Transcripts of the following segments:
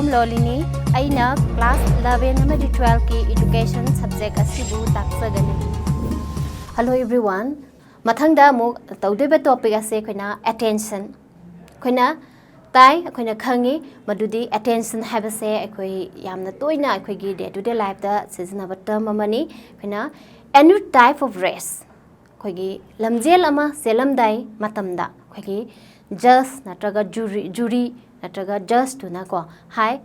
Lolini, Aina, class 11 and 12 ki education subject asibu taksagani. Hello everyone. Mathangda mo tawdeba topic ase koina attention. Koina tai koina khangi madudi attention habase akoi yamna toina akoi gi day to day life da seasonaba term amani koina any type of rest. Koi gi lamjel ama selamdai matamda koi gi just natraga jury natraga just to na ko hi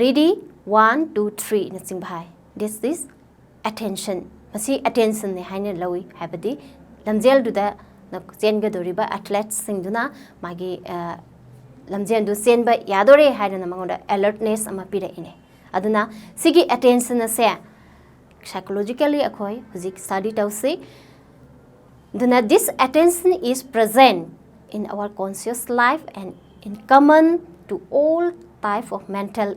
ready 1 2 3 na sing bhai this is attention masi attention ne haine lawi habadi lamjel du da na chen ga dori ba athletes sing du na magi lamjen du sen ba yadore haina na mangoda alertness ama pira ine aduna sigi attention se psychologically akoi huzik study tawse duna this attention is present in our conscious life and in common to all type of mental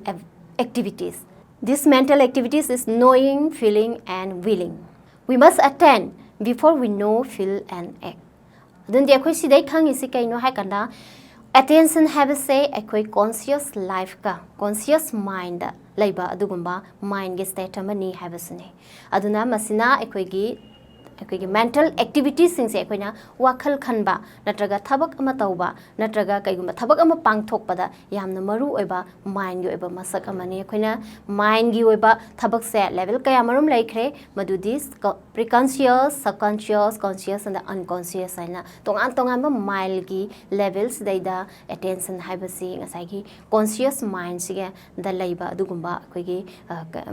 activities. This mental activities is knowing, feeling and willing. We must attend before we know, feel and act. Then the akoi sidai khang isi kai no hai kanda attention have say akoi conscious life ka conscious mind laiba adugumba mind ge state amani have sune. Aduna masina akoi gi mental activities sing se koina wakhal khanba natraga thabak ama tawba natraga kaiguma thabak ama pangthokpada yamna maru oiba mind gi oiba masak amani koina mind gi oiba thabak se level kaya marum laikre madudi preconscious subconscious conscious and unconscious aina tongan ma mind gi levels daida attention haibasi ngasai gi conscious mind sige da laiba adugumba koigi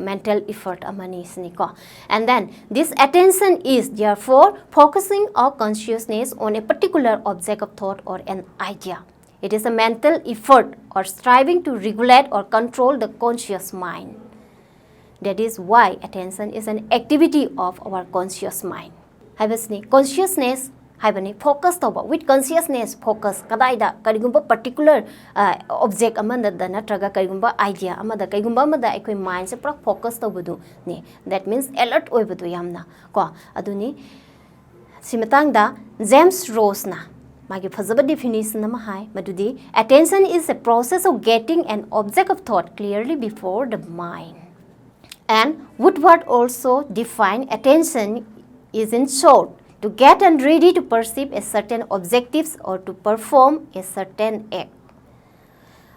mental effort amani sini ko and then this attention is therefore focusing our consciousness on a particular object of thought or an idea. It is a mental effort or striving to regulate or control the conscious mind. That is why attention is an activity of our conscious mind. Habasni consciousness haibani focus toba with consciousness focus kadaida karigumba particular object amanda da natraga karigumba idea amada karigumba amada ekoi mind se pra focus tobudu ne that means alert oibudu yamna ko aduni simatang da James Ross na magi phazaba definition nama hai madudi attention is a process of getting an object of thought clearly before the mind. And Woodward also define attention is in short to get and ready to perceive a certain objectives or to perform a certain act.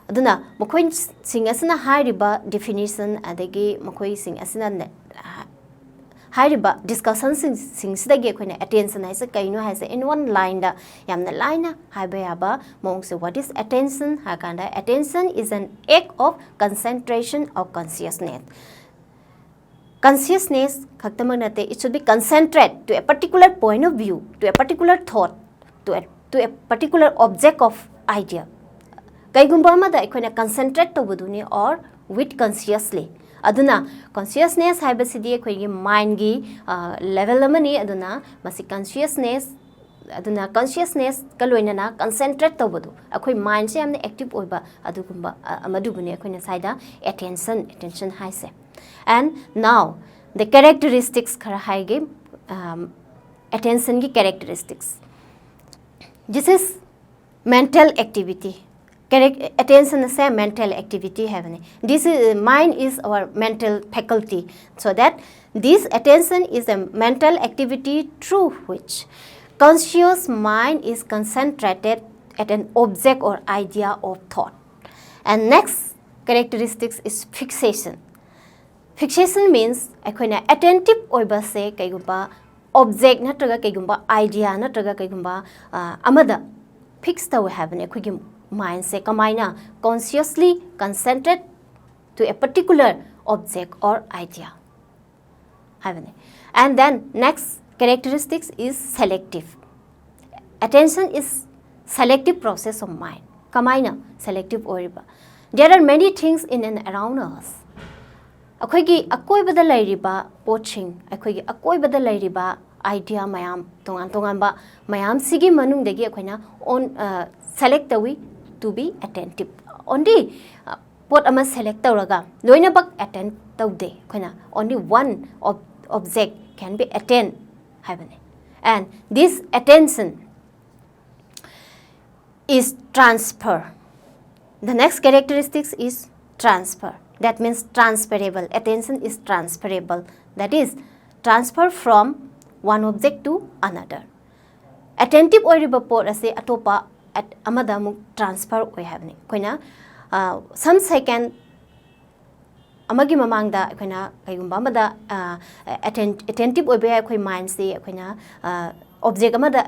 Aduna mokoi sing asina hairiba definition adagi mokoi sing asina hairiba discussion sing sidagi koina attention haisa kaino haisa in one line da yamna line haiba yaba mong se what is attention hakanda attention is an act of concentration or consciousness. Consciousness it should be concentrated to a particular point of view, to a particular thought, to a particular object of idea. Kaigumba ma da ikhoina concentrate tobuduni or with consciously. Aduna consciousness haibasidi ikhoigi mind gi level amani aduna masi consciousness aduna consciousness kaloina na concentrate tobudu akhoi mind se amne active oiba adugumba amadugune akhoina saida attention haise. And now the characteristics khara haige attention ki characteristics. This is mental activity. Attention is a mental activity having. This is mind is our mental faculty. So that this attention is a mental activity through which conscious mind is concentrated at an object or idea of thought. And next characteristics is fixation. Fixation means akoina attentive oiba se kaigumba object natraga kaigumba idea natraga kaigumba amada fix taw have ne khugim mind se kamaina consciously concentrate to a particular object or idea have ne. And then next characteristics is selective. Attention is selective process of mind kamaina selective oiba. There are many things in and around us. Akoigi akoibada lairiba poaching akoigi akoibada lairiba idea mayam tongan ba mayam sigi manung degi akoina on select tawi to be attentive only pot ama select tawraga loina bak attend tawde akoina only one object can be attend habane. And this attention is transfer. The next characteristics is transfer. That means transferable. Attention is transferable. That is transfer from one object to another. Attentive oiriba pot ase atopa at amada muk transfer oi habni. Koina some second amagi mamangda koina kaigumba amada attentive oiba ya koi mind se koina object amada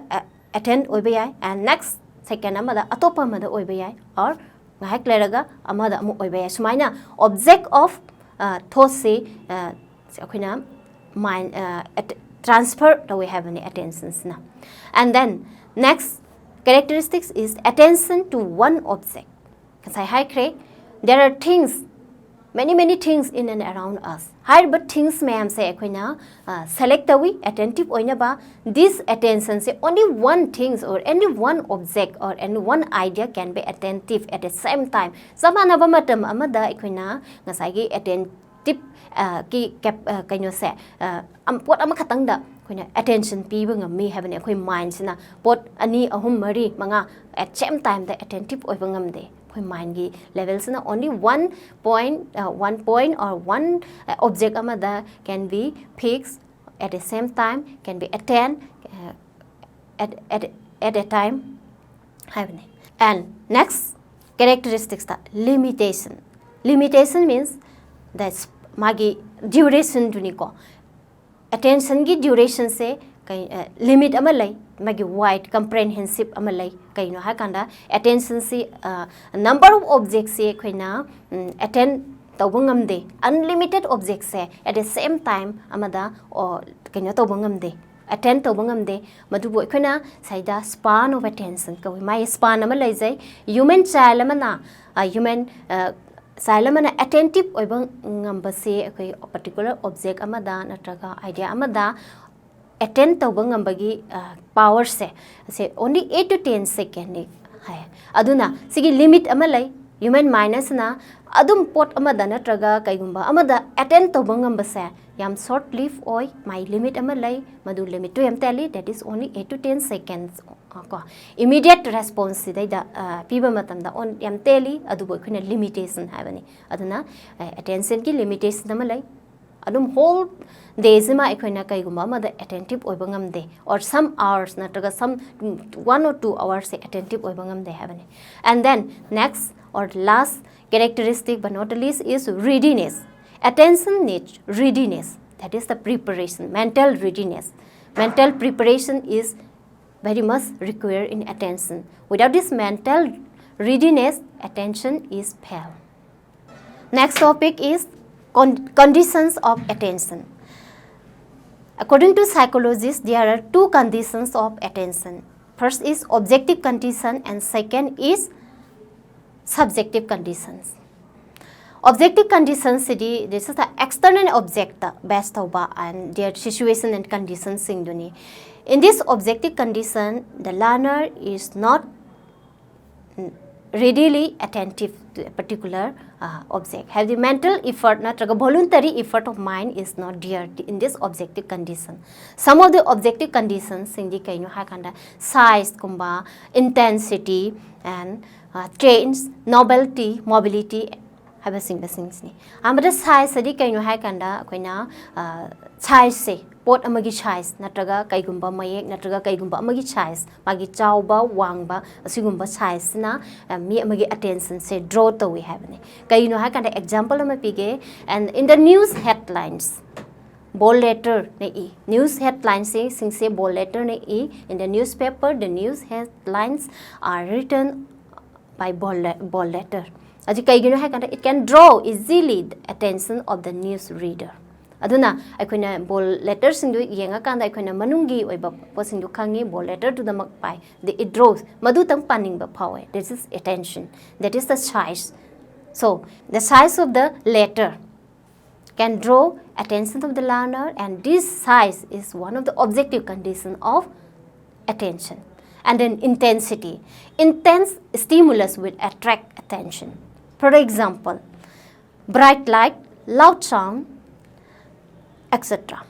attend oiba ya and next second amada atopa amada oiba ya or ngahak leraga amada amu oiba ya sumaina object of thought se koina mind transfer that we have any attentions now. And then next characteristics is attention to one object. There are things, many things in and around us. Higher but things ma'am say akwina select we attentive oinaba this attention say only one things or any one object or any one idea can be attentive at the same time. Samana bamatam amada akwina ngasagi attentive ki kaino se pot amakatang da koina attention piba ngammi habane akoi mind sina pot ani ahum mari manga at same time the attentive oiba ngamde koi mind gi level sina only one point or one object amada can be fixed at the same time can be attend at a time habane. And next characteristics the limitation means that's magi duration duniko attention gi duration se kai limit amalai magi wide comprehensive amalai kai no hakanda attention se number of objects se koina attend tawbangam de unlimited objects se at the same time amada or kaino tawbangam de attend tawbangam de madubo koina saida span of attention ko mai span amalai jai human child amana human Silent attentive oibang ngambase a particular object amada natraga idea amada attend tawbang ngambagi power se only 8 to 10 second hai aduna sigi limit amalai human minus na adum pot amada natraga kaigumba amada attend tawbang ngambase yam short live oi my limit amalai madu limit to yam tally that is only 8 to 10 seconds immediate response da piba matamda on yam teli adubo khina limitation habani aduna attention ki limitation amalai adum whole days ma ekhina kaiguma ma the attentive oibangam de or some hours natraga some 1 or 2 hours attentive oibangam de habani. And then next or last characteristic but not least is readiness. Attention needs readiness, that is the preparation, mental readiness. Mental preparation is very much required in attention. Without this mental readiness, attention is fail. Next topic is conditions of attention. According to psychologists, there are two conditions of attention. First is objective condition and second is subjective conditions. Objective conditions this is the external object based over and their situation and conditions singduni. In this objective condition, the learner is not readily attentive to a particular object. Have the mental effort, not a voluntary effort of mind is not there in this objective condition. Some of the objective conditions in the kaino hakanda size, kumba, intensity, and change, novelty, mobility. Have a single things ni. Amada size adi kaino hakanda koina size se pot amagi size natraga kaigumba mayek natraga kaigumba amagi size magi chauba wangba asigumba size na mi amagi attention se draw to we have ni kaino hakanda example ama pige. And in the news headlines bold letter ne e news headlines say bold letter ne e in the newspaper the news headlines are written by bold letter. It can draw easily the attention of the news reader. Aduna akoina bold letters sindu yenga kanda akoina manungi oiba posindu khangi bold letter to the makpai it draws madu tang panning ba power. This is attention, that is the size. So the size of the letter can draw attention of the learner, and this size is one of the objective conditions of attention. And then intensity. Intense stimulus will attract attention. For example, bright light, loud sound, etc.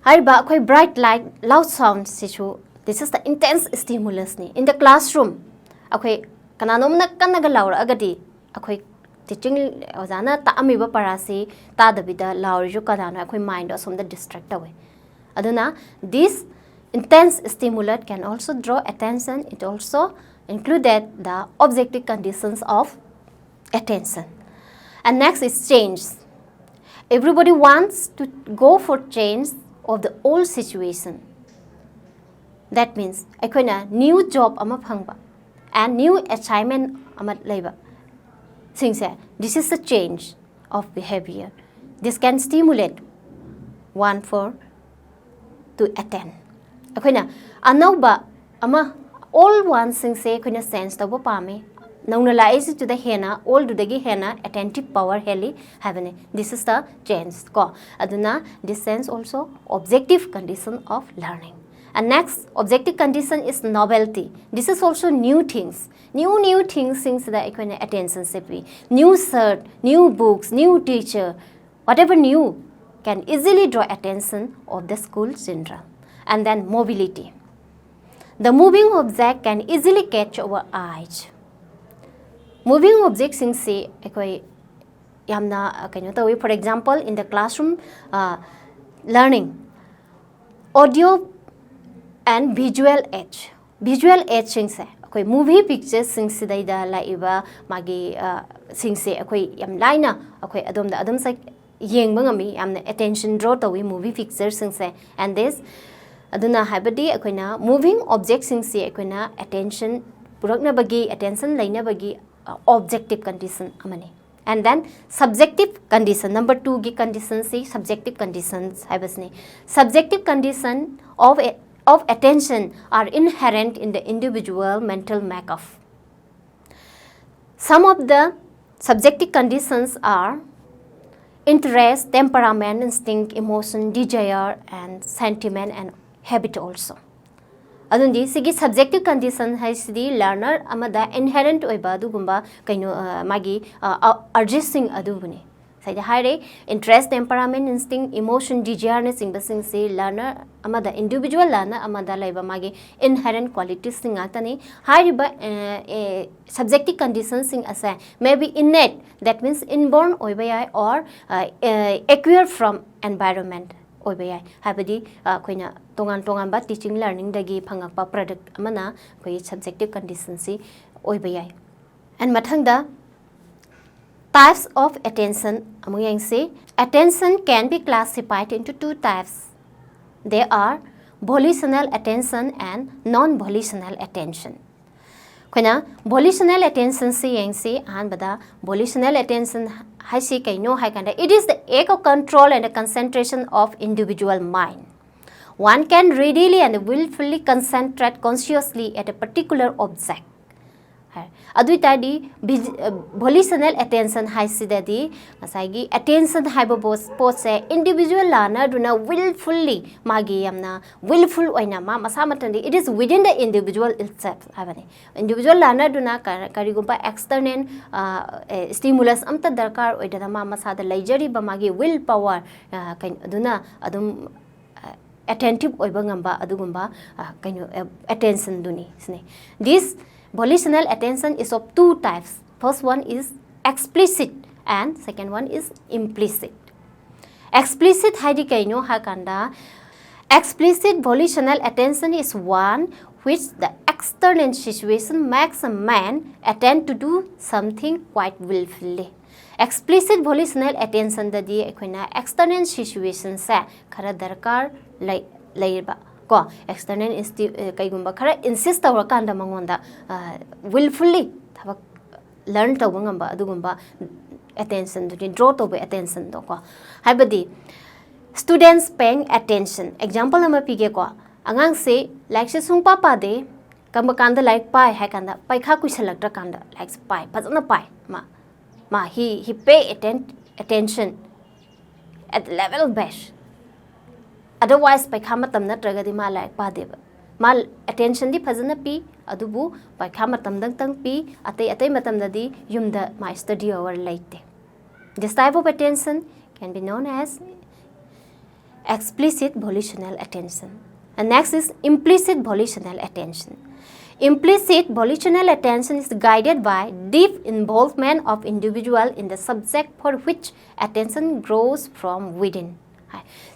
Bright light, loud sound, this is the intense stimulus. In the classroom, teaching ozana ta amiba parasi ta dabida lauriju kadana akhoi mind asom da distract away aduna this intense stimulant can also draw attention. It also included the objective conditions of attention. And next is change. Everybody wants to go for change of the old situation. That means akhona new job ama phangba and new assignment ama leiba. This is a change of behavior. This can stimulate one for to attend. Akhona anauba ama all one singse akhona sense tawba pame nauna laisi to the hena all to the hena attentive power heli havene. This is the change ko aduna this sense also objective condition of learning. And next objective condition is novelty. This is also new things things that akhona attention sepi new shirt, new books, new teacher, whatever new can easily draw attention of the school children. And then mobility. The moving object can easily catch our eyes. Moving objects say yamna for example in the classroom learning audio and visual edge say movie pictures sing sidaida laiba magi sing say yam laina adom da adam sai yeng bangami yamna attention draw tawi movie pictures sing say. And this aduna habadi akoina moving objects sing say akoina attention purakna bagi attention laina bagi objective condition amani. And then subjective condition number 2 gi condition say subjective conditions habasni. Subjective condition of attention are inherent in the individual mental makeup. Some of the subjective conditions are interest, temperament, instinct, emotion, desire, and sentiment and habit also. Adundi sigi subjective condition has the learner amada inherent oiba adugumba magi urging adubuni. Say the high interest, temperament, instinct, emotion, desire sing basing say learner amada individual learner amada laiba magi inherent qualities sing atani high subjective conditions sing asa maybe innate, that means inborn oiba or acquired from environment. Habadi koina tongan ba teaching learning dagi phangakpa product amana koi subjective conditions si oibaya. And mathangda types of attention among say attention can be classified into 2 types. They are volitional attention and non-volitional attention. Koina volitional attention say and bada volitional attention it is the act of control and the concentration of individual mind. One can readily and willfully concentrate consciously at a particular object. Aduitadi volitional attention haisidadi masagi attention haiba pose individual lana duna willfully magi yamna willful oina ma masamatandi it is within the individual itself habani individual lana duna karigumba external stimulus amta darkar oidana ma masada laijari ba magi will power duna adum attentive oiba ngamba adugumba attention duni sne. This volitional attention is of 2 types. First one is explicit and second one is implicit. Explicit haidi kaino hakanda. Explicit volitional attention is one which the external situation makes a man attend to do something quite willfully. Explicit volitional attention dadi ekoina external situation sa khara darkar laiba ko external kaigumba khara insist tawra kanda mangonda willfully thabak learn tawba ngamba adugumba attention to draw tawba attention do ko habadi students paying attention. Example ama pige ko angang se like se sung pa pa de kamba kanda like pai ha kanda pai kha kuisalak tra kanda like pai phajana pai ma he pay attention at the level best. Otherwise pai kha matam natraga di ma like pa deba ma attention di phajana pi adubu pai kha matam dang tang pi atai matam da di yumda ma study over like. This type of attention can be known as explicit volitional attention. And next is implicit volitional attention. Implicit volitional attention is guided by deep involvement of individual in the subject for which attention grows from within.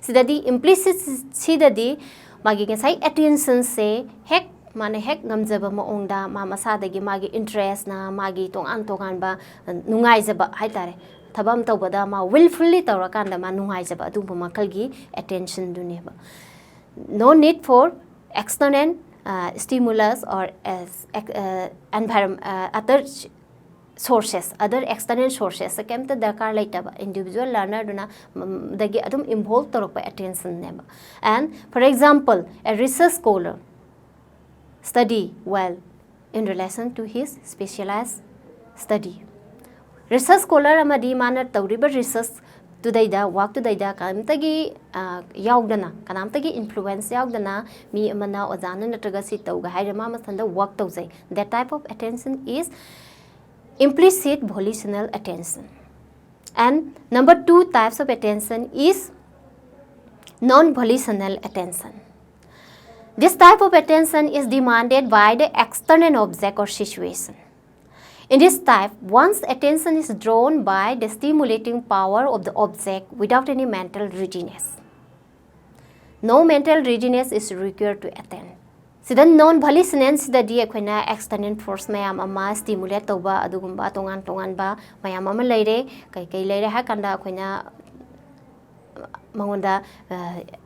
Sidadi implicit sidadi magi ngasai attention se hek mane hek ngamjaba maongda ma masadagi magi interest na magi tongan ba nungai jaba haitare thabam tawbada ma willfully tawrakanda ma nungai jaba adu makalgi attention duneba. No need for external stimulus or other sources, other external sources. Kemta dakar laitaba individual learner duna dagi adum involve torokpa attention nema. And for example, a research scholar study well in relation to his specialized study. Research scholar amadi mana tawriba research today work today kanamtagi yaugdana kanamtagi influence yaugdana mi amana ozana natraga si tawga hairama masanda work tawjai. That type of attention is implicit volitional attention. And number 2 types of attention is non-volitional attention. This type of attention is demanded by the external object or situation. In this type, one's attention is drawn by the stimulating power of the object without any mental readiness. No mental readiness is required to attend. Sida non-volitional sidadi akoina external force mayam ama stimulate tawba adugumba tongan ba mayam ama leire kai leire ha kanda akoina mangonda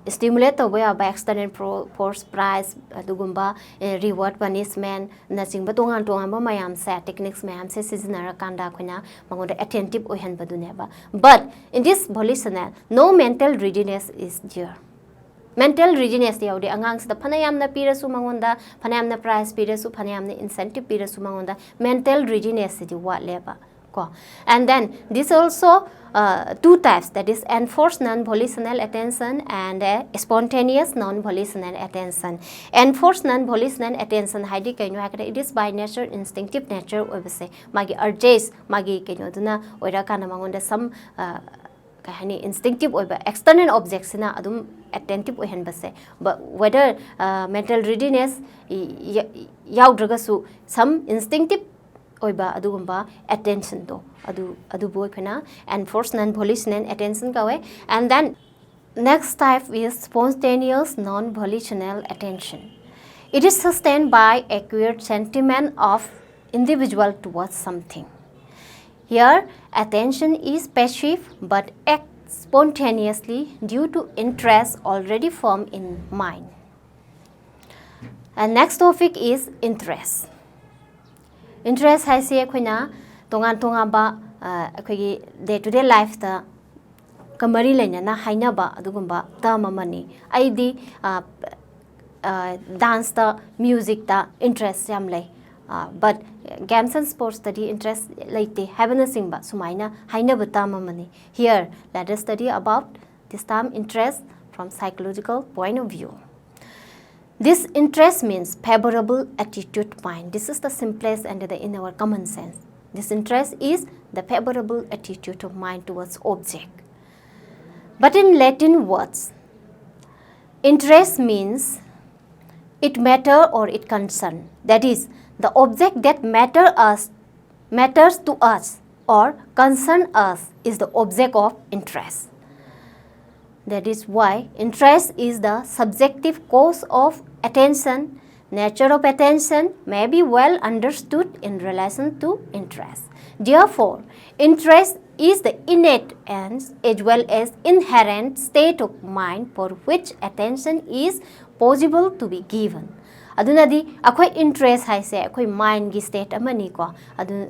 stimulate tawba by external force prize adugumba reward punishment na singba tongan ba mayam sa techniques mayam se seasonara kanda akoina mangonda attentive oihan baduneba. But in this volitional, no mental readiness is there. Mental readiness yaudi angang sa phanayam na pirasu mangonda phanayam na prize pirasu phanayam na incentive pirasu mangonda mental readiness di wa leba ko. And then this also 2 types, that is enforced non-volitional attention and spontaneous non-volitional attention. Enforced non-volitional attention haidi kaino hakada it is by nature instinctive nature obase magi urges magi kaino duna oira kana mangonda some kahani instinctive oiba external objects na adum attentive oihan base. But whether mental readiness yaudragasu some instinctive oiba adugumba attention do adu boy kana enforced non-volitional attention kawe. And then next type is spontaneous non-volitional attention. It is sustained by acquired sentiment of individual towards something. Here, attention is passive but acts spontaneously due to interest already formed in mind. And next topic is interest. Interest hai se akoina tongan ba akoigi day to day life ta kamari laina na haina ba adugumba ta mamani aidi dance ta music ta interest yam lai. But games and sports study interest like the having singba sumaina haina batama mani. Here let us study about this term interest from psychological point of view. This interest means favorable attitude mind. This is the simplest and in our common sense. This interest is the favorable attitude of mind towards object. But in Latin words, interest means it matter or it concern. That is, the object that matters to us or concern us is the object of interest. That is why interest is the subjective cause of attention. Nature of attention may be well understood in relation to interest. Therefore, interest is the innate and as well as inherent state of mind for which attention is possible to be given. Adunadi akoi interest hai se akoi mind gi state amani ko adun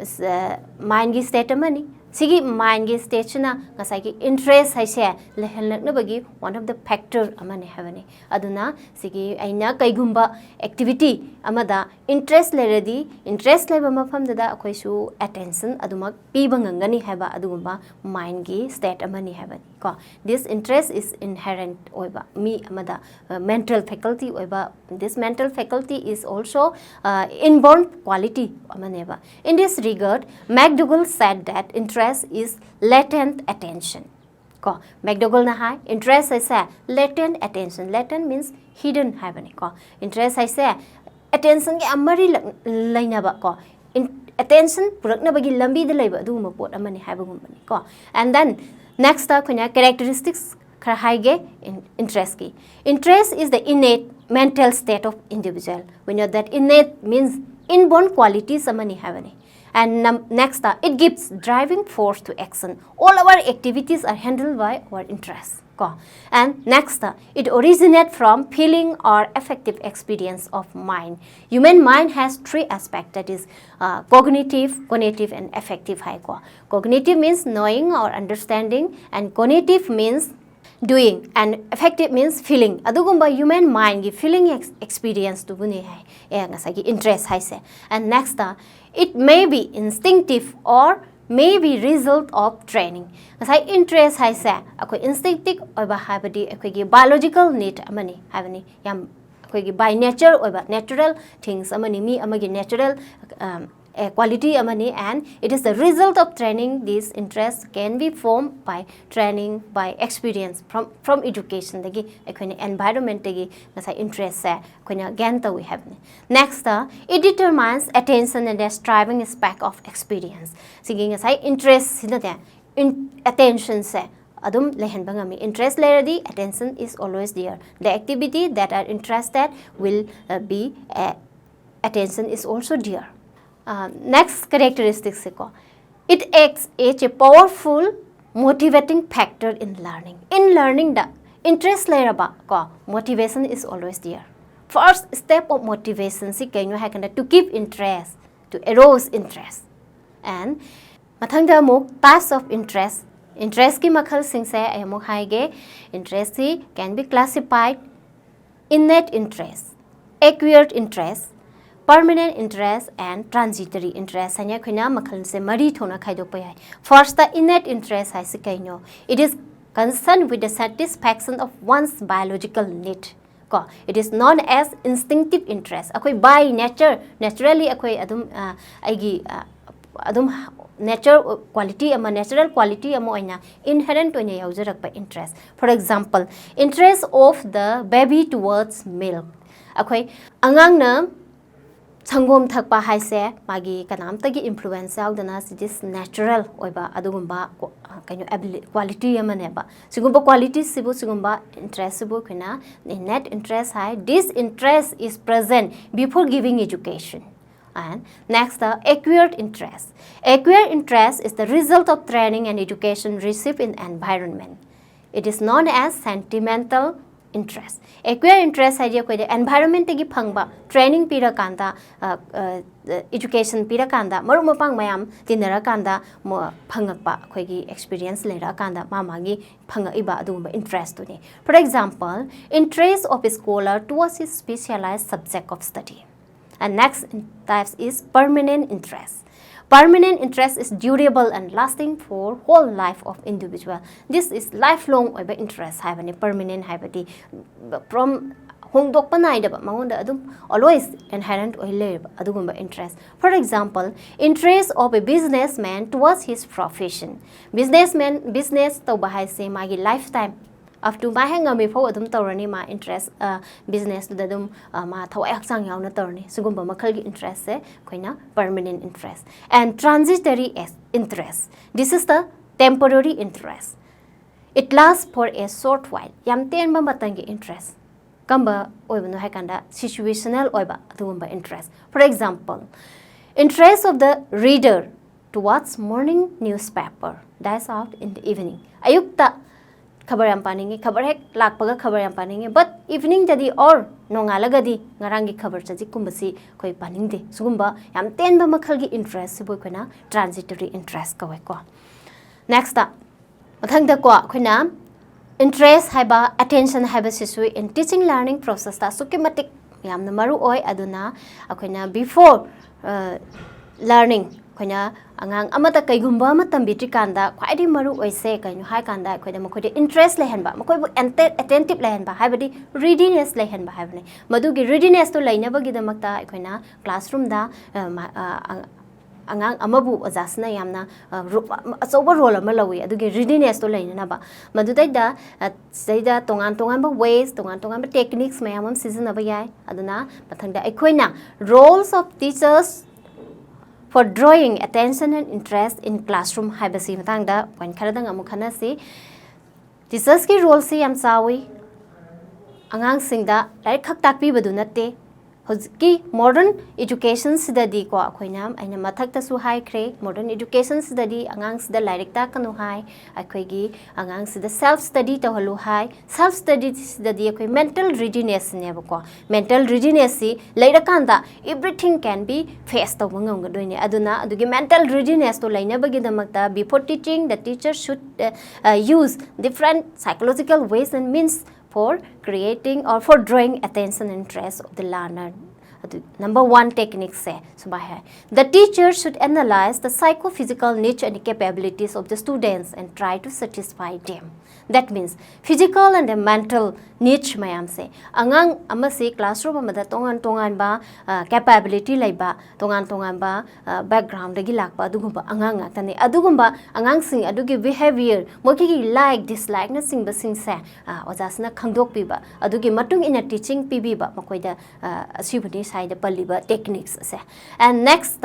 mind gi state amani sigi mind gi state chuna ngasai gi interest hai se lehelna bagi one of the factor amani havani aduna sigi aina kaigumba activity amada interest leradi interest leba mafam da akoi su attention aduma piba ngangani haba adugumba mind gi state amani havani ko. This interest is inherent oiba mi amada mental faculty oiba. This mental faculty is also inborn quality amaneba. In this regard, McDougall said that interest is latent attention. Ko McDougall na hai interest is a latent attention. Latent means hidden havani ko. Interest is a attention ge amari laina ba ko attention purakna bagi lambi de laiba du ma pot amani haiba gumbani ko and then next ta khoina characteristics khara haige interest ki interest is the innate mental state of individual we know that innate means inborn qualities amani havani and next it gives driving force to action all our activities are handled by our interest and next it originates from feeling or affective experience of mind human mind has three aspects that is cognitive and affective cognitive means knowing or understanding and cognitive means doing and affective means feeling adugumba human mind gi feeling experience to buni hai ngasa gi interest hai se and next it may be instinctive or may be result of training ngasai interest hai se akoi instinctive oiba habadi akoi gi biological need amani habani yam akoi gi by nature oiba natural things amani mi amagi natural quality amani and it is the result of training this interest can be formed by training by experience from education dagi akoina environment dagi ngasai interest se akoina gan ta we have next it determines attention and the striving aspect of experience sigi ngasai interest sina attention se adum lehen bangami interest leradi attention is always there the activity that are interested will be attention is also there next characteristics it acts as a powerful motivating factor in learning the interest leraba ko motivation is always there first step of motivation si kaino hakanda to keep interest to arouse interest and mathangda mok types of interest ki makhal sing se amok haige interest can be classified innate interest acquired interest permanent interest and transitory interest hanya khina makhal se mari thona khaidok pa yai first the innate interest hai sikaino it is concerned with the satisfaction of one's biological need ko it is known as instinctive interest akoi by naturally akoi adum aigi adum nature quality ama natural quality ama oina inherent oina yaujarak pa interest for example interest of the baby towards milk akoi angang na sangom thakpa haise magi kanam tagi influence yaudana this natural oiba adugumba kaino quality amane ba sigumba quality sibu sigumba interest sibu khina net interest hai this interest is present before giving education and next the acquired interest is the result of training and education received in environment it is known as sentimental interest acquire interest idea ko environment gi phangba training pira kanda education pira kanda maru mapang mayam tinara kanda phangakpa khoi gi experience lera kanda mama gi phangaiba adumba interest to ni for example interest of a scholar towards his specialized subject of study and next types is permanent interest permanent interest is durable and lasting for whole life of individual this is lifelong oiba interest habani permanent habadi from hongdok panai da maunda adum always inherent oile adugumba interest for example interest of a businessman towards his profession business to bahai se magi lifetime up to my hangami fo adum tawrani ma interest business to dadum ma thawai haksang yauna tawrani sugumba makhal gi interest se khoina permanent interest and transitory interest this is the temporary interest it lasts for a short while yam ten ba matang gi interest kamba oibano hakanda situational oiba adumba interest for example interest of the reader towards morning newspaper that's out in the evening ayukta खबर यम पानेंगे खबर है लाख पगा खबर यम पानेंगे but evening jadi or नोंगाला गदी ngarangi खबर चजी कुंबसी कोई पानिंग दे सुगुंबा यम तेन बा मखल की interest से बोई कोना transitory interest कवे को next ता मथंग दा को कोना interest है बा attention है बा Sissu in teaching learning process ता सुकेमेटिक यम न मरु ओय अदुना अखोना before learning koina angang amata kaigumba ma tambitri kanda khwaidi maru oise kainu hai kanda khoida makhoi interest lehan ba makhoi bu attentive lehan ba haibadi readiness lehan ba haibani madu gi readiness to laina ba gi damakta khoina classroom da angang amabu ojasna yamna achoba role ama lawi adugi readiness to laina ba madudai da saida tongan ba ways tongan ba techniques mayam am season aba yai aduna mathangda aikoina roles of teachers for drawing attention and interest in classroom haibasi matangda point kharadang amu khana si teachers ki role si yam chawi angang singda direct khak takpi badu natte hojiki modern education sidadi ko akoina aina mathak ta su hai kre modern education sidadi angang sida direct ta kanu hai akoigi angang sida self study to halu hai self study sidadi akoi mental readiness ne ko mental readiness si leira kanda everything can be faced to ngam gadoine aduna adugi mental readiness to laina bagi damakta before teaching the teacher should use different psychological ways and means for creating or for drawing attention and interest of the learner. Number one technique say the teacher should analyze the psychophysical nature and capabilities of the students and try to satisfy them. That means physical and the mental niche mayam se angang amasi classroom amada tongan ba capability laiba tongan ba background dagi lakpa adugumba angang ngakani adugumba angang sing adugi behavior moki like dislike na sing ba sing se ojasna khangdok piba adugi matung ina teaching pibi ba makoida asibuni side paliba techniques se. And next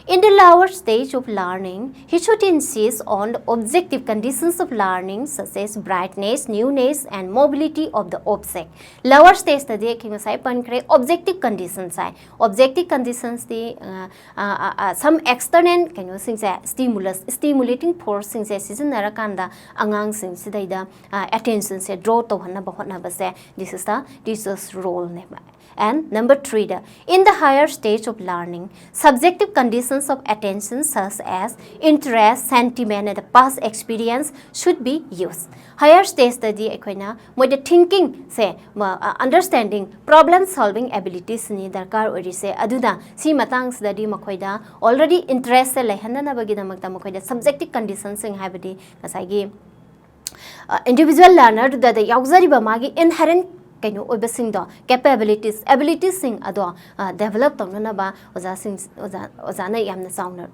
in the lower stage of learning he should insist on the objective conditions of learning such as brightness, newness and mobility of the object. Lower stage ta de king sai pan kre objective conditions sai objective conditions the some external can you sing say stimulating force sing say season narakanda angang sing sidaida attention se draw to hana ba hona ba se this is the teacher's role ne. And number 3 in the higher stage of learning subjective conditions of attention such as interest, sentiment and the past experience should be used. Higher stage study akoina moi the thinking say understanding problem solving abilities ni darkar ori se aduda si matang study makoida already interest se lehana na bagi damakta makoida subjective conditions sing habidi kasagi individual learner da the yauzari ba magi inherent kaino obasing do abilities sing ado develop tongna ba oja na yamna sound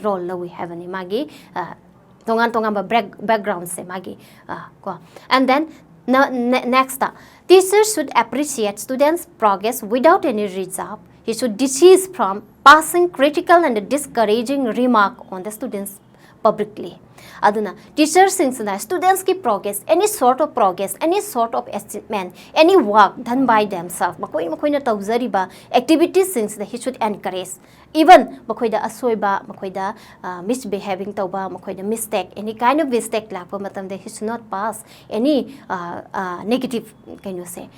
role lo we have ani magi tongan ba background se magi ko. And then next teachers should appreciate students progress without any reserve. He should desist from passing critical and discouraging remark on the students publicly. Aduna teachers since the students ki progress any sort of achievement any work done by themselves makoi na tawzari ba activities since he should encourage even makoi da asoiba makoi da misbehaving tawba makoi da mistake any kind of mistake lakpa matam he should not pass any negative can you say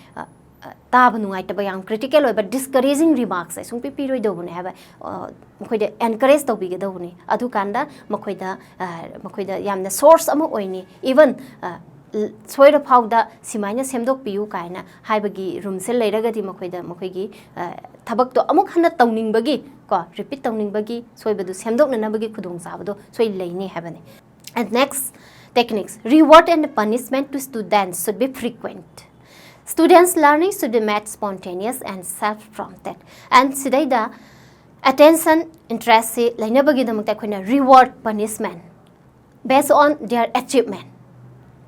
taba nungai taba yang critical oi but discouraging remarks sung pi roi do ne have makoi da encourage to bi do ne adu kanda makoi da yamna source ama oini even soira phauda simaina semdok piu kaina haibagi room se leiragadi makoi gi thabak to amuk hana tawning bagi ko repeat tawning bagi soibadu semdok na bagi khudong sabado soi leini habane. And next techniques reward and punishment to students should be frequent. Students learning should be made spontaneous and self-prompted. And today the attention interest se laina bagi damakta khona reward punishment based on their achievement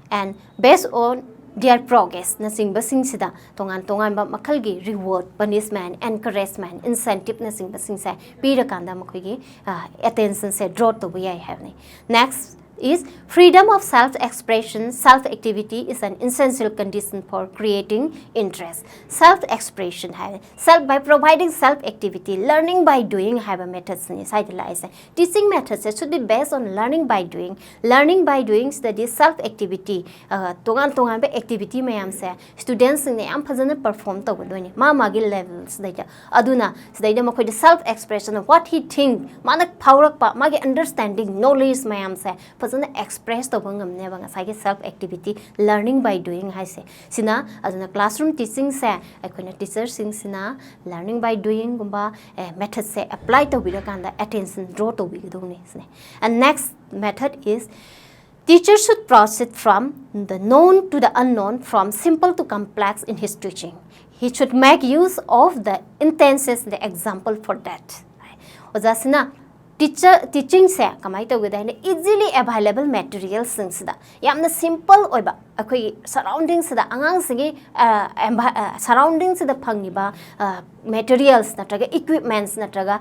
and based on their progress na sing basing sida tongan ba makal gi reward punishment encouragement incentive na sing basing sa pira kanda makoi gi attention se draw to be I have ni. Next is freedom of self-expression. Self-activity is an essential condition for creating interest. Self-expression by providing self-activity, learning by doing have a methods teaching methods should be based on learning by doing. Learning by doing study self-activity tongan ba activity mayam se students ne am phajana perform to doni ma magi levels daita aduna sidaida makoi self-expression of what he think manak phaurak pa magi understanding knowledge mayam se express to bangam ne bang asai self activity learning by doing hai se sina aduna classroom teaching se akoina teacher sing sina learning by doing gumba method se apply to bi kanda attention draw to bi do ne. And next method is teachers should proceed from the known to the unknown, from simple to complex in his teaching. He should make use of the instances the example for that. Ojasina teaching se kamai tawgeda ne easily available materials sida yamna simple oiba akoi surroundings sida angang singi surroundings sida phangiba materials natraga equipments natraga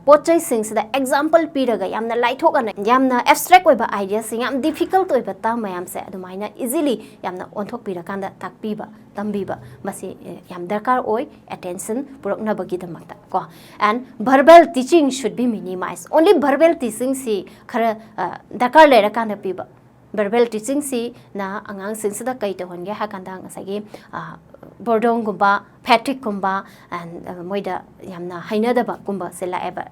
pochai sing sida example piraga yamna laithokana yamna abstract oiba ideas sing yam difficult oiba ta mayam se adumaina easily yamna onthok pirakanda takpiba tambiba masi yam darkar oi attention purakna bagi damakta ko and verbal teaching should be minimized only verbal teaching si khara dakar lera kana piba verbal teaching si na angang sing sida kai to honge ha kanda ngasagi boredom gumba fatigue gumba and moida yamna hainadaba gumba sela eba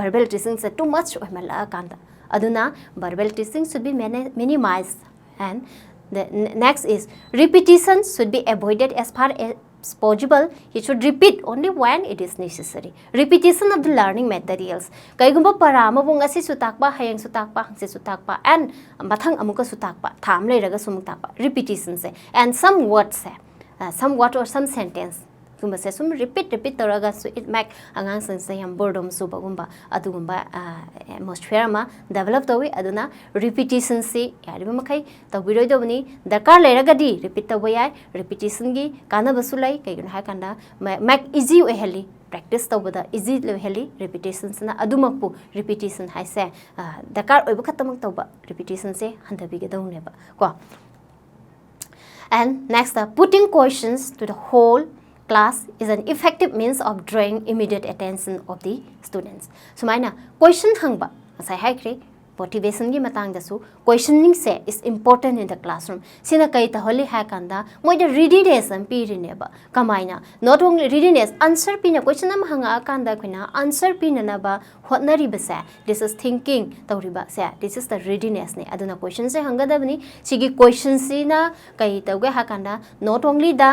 verbal teaching se too much mala kanda aduna verbal teaching should be minimized and the next is repetition should be avoided as far as possible. He should repeat only when it is necessary. Repetition of the learning materials. Kaigumba parama bung asi sutakpa, hayang sutakpa, hangsi sutakpa, and mathang amuka sutakpa, tham le raga sumutakpa. Repetition se. And some words se. Some word or some sentence. Gumba se sum repeat taraga so it make angang sen se yam boredom su bagumba adugumba atmosphere ma develop tawi aduna repetition se yariba makai tawbiroi dobni dakar leraga di repeat tawai repetition gi kana basulai kaiguna ha kanda make easy we heli practice tawbada easy le heli repetition na adumakpu repetition hai se dakar oiba khatamak tawba repetition se handabi ge daune ba ko and next putting questions to the whole class is an effective means of drawing immediate attention of the students. So, maina question hangba asai haikre motivation gi matang dasu questioning se is important in the classroom. Sina kai ta holi ha kanda moi the readiness am pi rineba kamaina not only readiness answer pina question am hanga kanda khina answer pina na ba hotnari ba se this is thinking tawriba se this is the readiness ne aduna question se hanga dabni sigi question sina kai tawge ha kanda not only the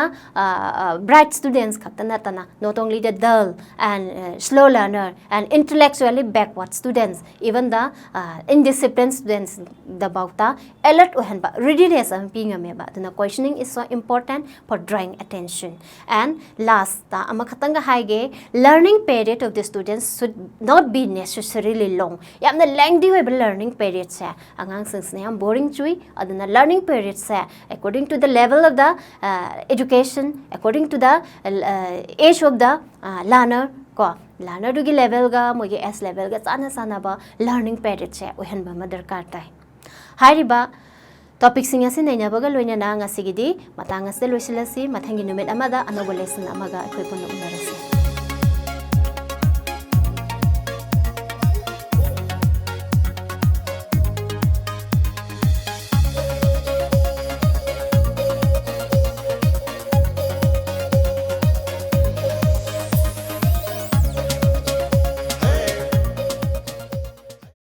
bright students khatana tana not only the dull and slow learner and intellectually backward students even the indisciplined students the bauta alert ohenba readiness am pinga meba the questioning is so important for drawing attention and last ta amakhatanga haige learning period of the students should not be necessarily long yamna lengthy we learning period sa angang sing yam boring chui aduna learning period sa according to the level of the education according to the age of the learner ko learner dugi level ga mogi s level ga sana ba learning period che ohen ba ma darkar tai hairiba topic singa sin naina baga loina na nga sigidi matanga se loisilasi mathangi numet amada anobo lesson amaga akhoi pon unarasi